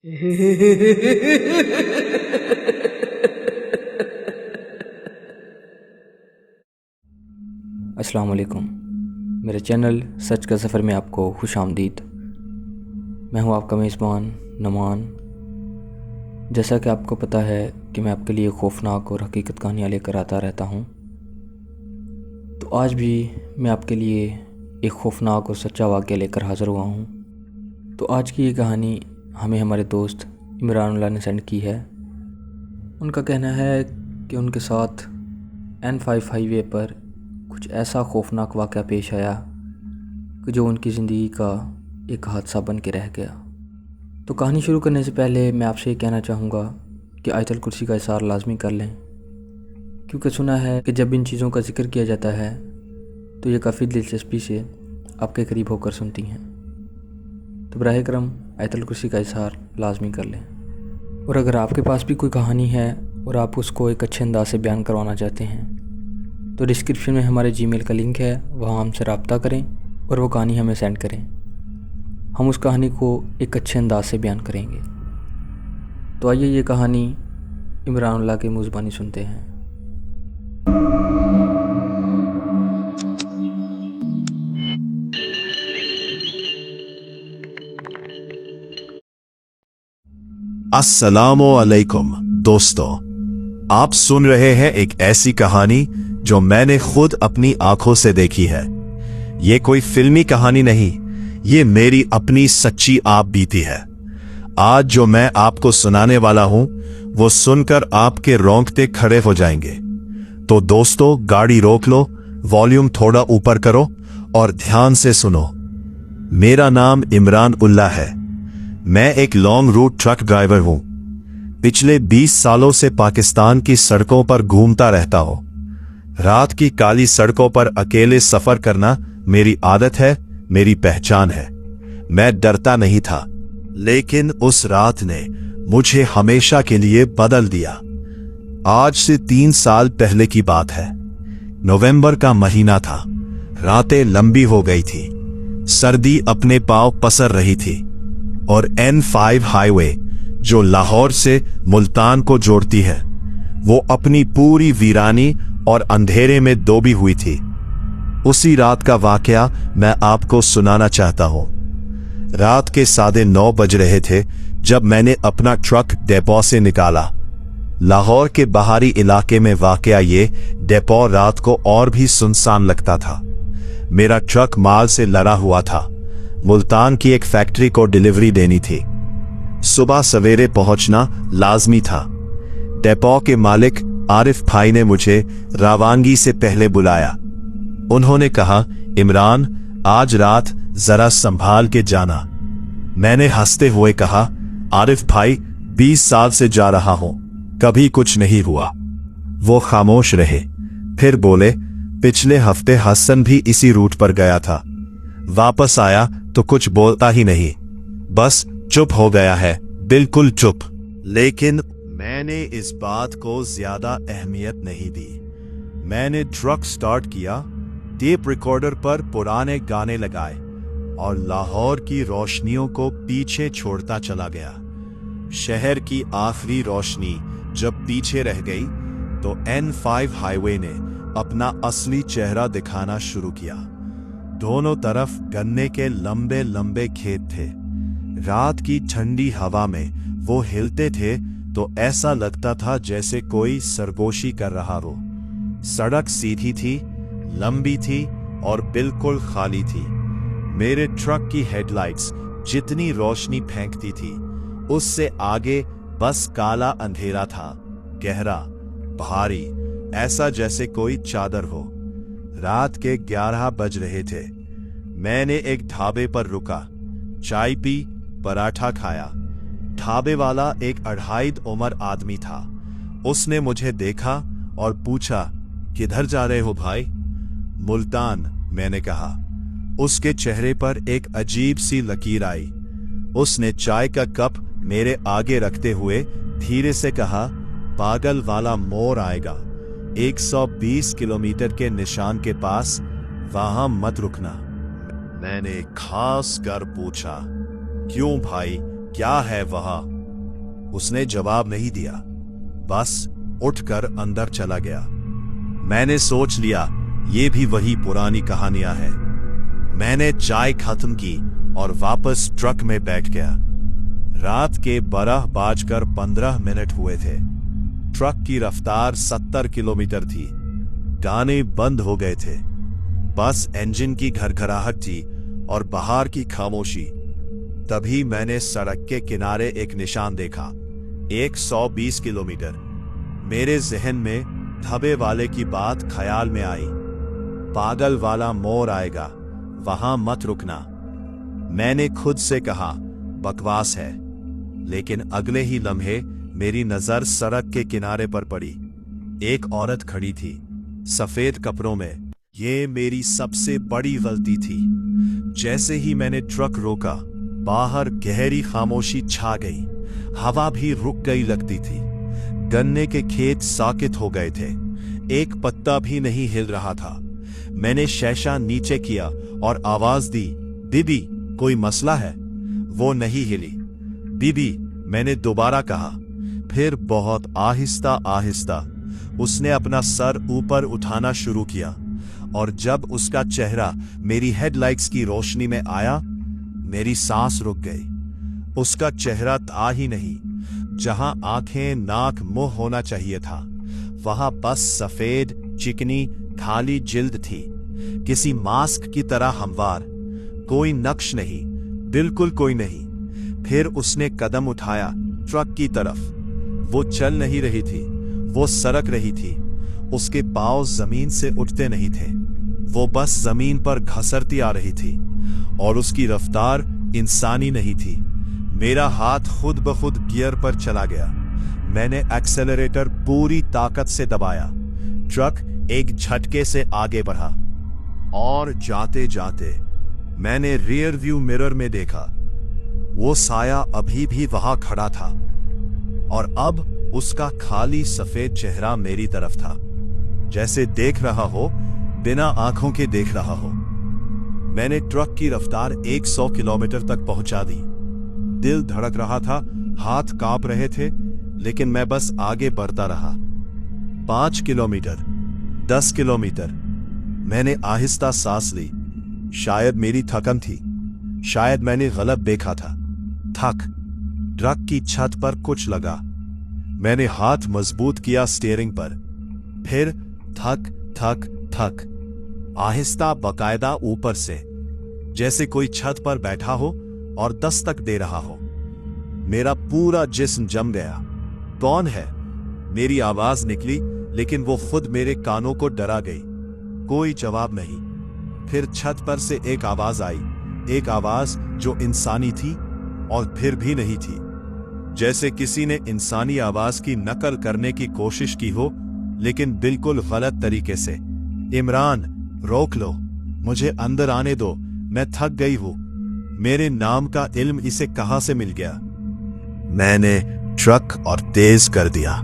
अस्सलाम वालेकुम। मेरे चैनल सच का सफ़र में आपको खुश आमदीद। मैं हूं आपका मेज़बान नमान। जैसा कि आपको पता है कि मैं आपके लिए खौफनाक और हकीकत कहानियाँ लेकर आता रहता हूं, तो आज भी मैं आपके लिए एक खौफनाक और सच्चा वाक़या लेकर हाज़िर हुआ हूं। तो आज की ये कहानी हमें हमारे दोस्त इमरान ने सेंड की है। उनका कहना है कि उनके साथ N5 हाईवे पर कुछ ऐसा खौफनाक वाक़या पेश आया कि जो उनकी ज़िंदगी का एक हादसा बन के रह गया। तो कहानी शुरू करने से पहले मैं आपसे ये कहना चाहूँगा कि आयतुल कुर्सी का इसार लाजमी कर लें, क्योंकि सुना है कि जब इन चीज़ों का जिक्र किया जाता है तो ये काफ़ी दिलचस्पी से आपके करीब होकर सुनती हैं। तो बराह करम आयतुल कुर्सी का इसार लाजमी कर लें। और अगर आपके पास भी कोई कहानी है और आप उसको एक अच्छे अंदाज से बयान करवाना चाहते हैं तो डिस्क्रिप्शन में हमारे जीमेल का लिंक है, वहाँ हमसे रब्ता करें और वो कहानी हमें सेंड करें। हम उस कहानी को एक अच्छे अंदाज से बयान करेंगे। तो आइए ये कहानी इमरान की मुज़बानी सुनते हैं। अस्सलामु अलैकुम दोस्तों, आप सुन रहे हैं एक ऐसी कहानी जो मैंने खुद अपनी आंखों से देखी है। ये कोई फिल्मी कहानी नहीं, ये मेरी अपनी सच्ची आप बीती है। आज जो मैं आपको सुनाने वाला हूं वो सुनकर आपके रोंगटे खड़े हो जाएंगे। तो दोस्तों, गाड़ी रोक लो, वॉल्यूम थोड़ा ऊपर करो और ध्यान से सुनो। मेरा नाम इमरान उल्लाह है। मैं एक लॉन्ग रूट ट्रक ड्राइवर हूं। पिछले 20 सालों से पाकिस्तान की सड़कों पर घूमता रहता हूं। रात की काली सड़कों पर अकेले सफर करना मेरी आदत है, मेरी पहचान है। मैं डरता नहीं था, लेकिन उस रात ने मुझे हमेशा के लिए बदल दिया। आज से 3 साल पहले की बात है। नवंबर का महीना था। रातें लंबी हो गई थी, सर्दी अपने पांव पसर रही थी और N5 हाईवे जो लाहौर से मुल्तान को जोड़ती है, वो अपनी पूरी वीरानी और अंधेरे में डूबी हुई थी। उसी रात का वाकया मैं आपको सुनाना चाहता हूं। रात के 9:30 बज रहे थे जब मैंने अपना ट्रक डेपो से निकाला। लाहौर के बाहरी इलाके में वाकया ये डेपो रात को और भी सुनसान लगता था। मेरा ट्रक माल से लदा हुआ था। मुल्तान की एक फैक्ट्री को डिलीवरी देनी थी। सुबह सवेरे पहुंचना लाजमी था। डेपो के मालिक आरिफ भाई ने मुझे रवानगी से पहले बुलाया। उन्होंने कहा, इमरान, आज रात जरा संभाल के जाना। मैंने हंसते हुए कहा, आरिफ भाई, 20 साल से जा रहा हूं, कभी कुछ नहीं हुआ। वो खामोश रहे, फिर बोले, पिछले हफ्ते हसन भी इसी रूट पर गया था, वापस आया तो कुछ बोलता ही नहीं, बस चुप हो गया है, बिल्कुल चुप। लेकिन मैंने इस बात को ज्यादा अहमियत नहीं दी। मैंने ट्रक स्टार्ट किया, टेप रिकॉर्डर पर पुराने गाने लगाए और लाहौर की रोशनियों को पीछे छोड़ता चला गया। शहर की आखिरी रोशनी जब पीछे रह गई तो N5 हाईवे ने अपना असली चेहरा दिखाना शुरू किया। दोनों तरफ गन्ने के लंबे लंबे खेत थे। रात की ठंडी हवा में वो हिलते थे तो ऐसा लगता था जैसे कोई सरगोशी कर रहा हो। सड़क सीधी थी, लंबी थी और बिल्कुल खाली थी। मेरे ट्रक की हेडलाइट्स जितनी रोशनी फेंकती थी, उससे आगे बस काला अंधेरा था, गहरा, भारी, ऐसा जैसे कोई चादर हो। रात के 11 बज रहे थे। मैंने एक ढाबे पर रुका, चाय पी, पराठा खाया। ढाबे वाला एक 2.5 उम्र आदमी था। उसने मुझे देखा और पूछा, किधर जा रहे हो भाई? मुल्तान, मैंने कहा। उसके चेहरे पर एक अजीब सी लकीर आई। उसने चाय का कप मेरे आगे रखते हुए धीरे से कहा, पागल वाला मोड़ आएगा, 120 किलोमीटर के निशान के पास, वहां मत रुकना। मैंने खास कर पूछा, क्यों भाई, क्या है वहां? उसने जवाब नहीं दिया, बस उठकर अंदर चला गया। मैंने सोच लिया ये भी वही पुरानी कहानियां हैं। मैंने चाय खत्म की और वापस ट्रक में बैठ गया। रात के 12:15 हुए थे। ट्रक की रफ्तार 70 किलोमीटर थी। गाने बंद हो गए थे, बस इंजन की घरघराहट थी और बाहर की खामोशी। तभी मैंने सड़क के किनारे एक निशान देखा, 120 किलोमीटर। मेरे जहन में ढाबे वाले की बात ख्याल में आई, पागल वाला मोड़ आएगा, वहां मत रुकना। मैंने खुद से कहा बकवास है, लेकिन अगले ही लम्हे मेरी नजर सड़क के किनारे पर पड़ी। एक औरत खड़ी थी, सफेद कपड़ों में। ये मेरी सबसे बड़ी गलती थी। जैसे ही मैंने ट्रक रोका, बाहर गहरी खामोशी छा गई। हवा भी रुक गई लगती थी। गन्ने के खेत साकित हो गए थे, एक पत्ता भी नहीं हिल रहा था। मैंने शीशा नीचे किया और आवाज दी, बीबी कोई मसला है? वो नहीं हिली। बीबी, मैंने दोबारा कहा। फिर बहुत आहिस्ता आहिस्ता उसने अपना सर ऊपर उठाना शुरू किया, और जब उसका चेहरा मेरी हेडलाइट्स की रोशनी में आया, मेरी सांस रुक गई। उसका चेहरा था ही नहीं। जहां आंखें, नाक, मुंह होना चाहिए था, वहां बस सफेद, चिकनी, खाली जिल्द थी, किसी मास्क की तरह हमवार। कोई नक्श नहीं, बिल्कुल कोई नहीं। फिर उसने कदम उठाया ट्रक की तरफ। वो चल नहीं रही थी, वो सरक रही थी। उसके पांव जमीन से उठते नहीं थे, वो बस जमीन पर घसरती आ रही थी, और उसकी रफ्तार इंसानी नहीं थी। मेरा हाथ खुद ब खुद गियर पर चला गया। मैंने एक्सेलरेटर पूरी ताकत से दबाया। ट्रक एक झटके से आगे बढ़ा, और जाते जाते मैंने रियर व्यू मिरर में देखा। वो साया अभी भी वहां खड़ा था, और अब उसका खाली सफेद चेहरा मेरी तरफ था, जैसे देख रहा हो, बिना आंखों के देख रहा हो। मैंने ट्रक की रफ्तार 100 किलोमीटर तक पहुंचा दी। दिल धड़क रहा था, हाथ कांप रहे थे, लेकिन मैं बस आगे बढ़ता रहा। 5 किलोमीटर, 10 किलोमीटर। मैंने आहिस्ता सांस ली। शायद मेरी थकन थी, शायद मैंने गलत देखा था। थक। ट्रक की छत पर कुछ लगा। मैंने हाथ मजबूत किया स्टीयरिंग पर। फिर थक थक थक, आहिस्ता, बाकायदा ऊपर से, जैसे कोई छत पर बैठा हो और दस्तक दे रहा हो। मेरा पूरा जिस्म जम गया। कौन है? मेरी आवाज निकली, लेकिन वो खुद मेरे कानों को डरा गई। कोई जवाब नहीं। फिर छत पर से एक आवाज आई, एक आवाज जो इंसानी थी और फिर भी नहीं थी, जैसे किसी ने इंसानी आवाज की नकल करने की कोशिश की हो, लेकिन बिल्कुल गलत तरीके से। इमरान, रोक लो, मुझे अंदर आने दो, मैं थक गई हूं। मेरे नाम का इल्म इसे कहां से मिल गया? मैंने ट्रक और तेज कर दिया।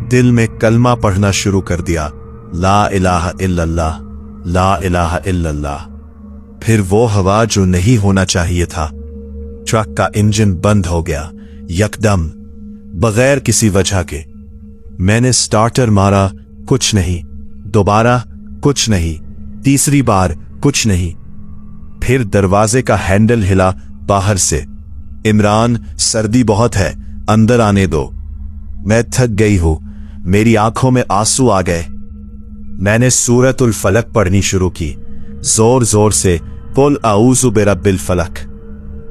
दिल में कलमा पढ़ना शुरू कर दिया, ला इलाहा इल्लल्लाह, ला इलाहा इल्लल्लाह। फिर वो हवा जो नहीं होना चाहिए था। ट्रक का इंजन बंद हो गया, यकदम, बगैर किसी वजह के। मैंने स्टार्टर मारा, कुछ नहीं। दोबारा, कुछ नहीं। तीसरी बार, कुछ नहीं। फिर दरवाजे का हैंडल हिला बाहर से। इमरान, सर्दी बहुत है, अंदर आने दो। मैं थक गई हूं, मेरी आंखों में आंसू आ गए। मैंने सूरतुल फलक पढ़नी शुरू की, जोर जोर से, कुल आऊज़ु बिरब्बिल फलक।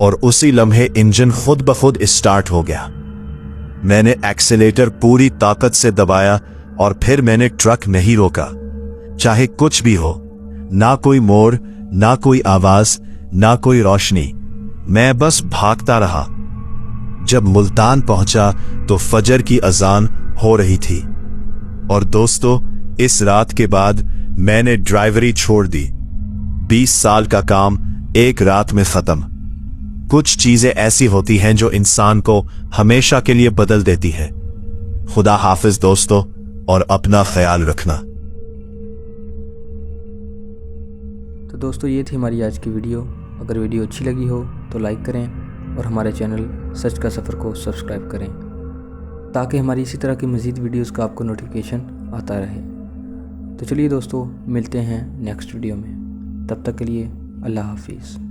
और उसी लम्हे इंजन खुद ब खुद स्टार्ट हो गया। मैंने एक्सीलेटर पूरी ताकत से दबाया, और फिर मैंने ट्रक नहीं रोका, चाहे कुछ भी हो। ना कोई मोड़, ना कोई आवाज, ना कोई रोशनी। मैं बस भागता रहा। जब मुल्तान पहुंचा तो फजर की अजान हो रही थी। और दोस्तों, इस रात के बाद मैंने ड्राइवरी छोड़ दी। 20 साल का काम एक रात में खत्म। कुछ चीजें ऐसी होती हैं जो इंसान को हमेशा के लिए बदल देती हैं। खुदा हाफिज दोस्तों, और अपना ख्याल रखना। तो दोस्तों, ये थी हमारी आज की वीडियो। अगर वीडियो अच्छी लगी हो तो लाइक करें, और हमारे चैनल सच का सफ़र को सब्सक्राइब करें। ताकि हमारी इसी तरह की मज़ीद वीडियोस का आपको नोटिफिकेशन आता रहे। तो चलिए दोस्तों, मिलते हैं नेक्स्ट वीडियो में। तब तक के लिए अल्लाह हाफिज़।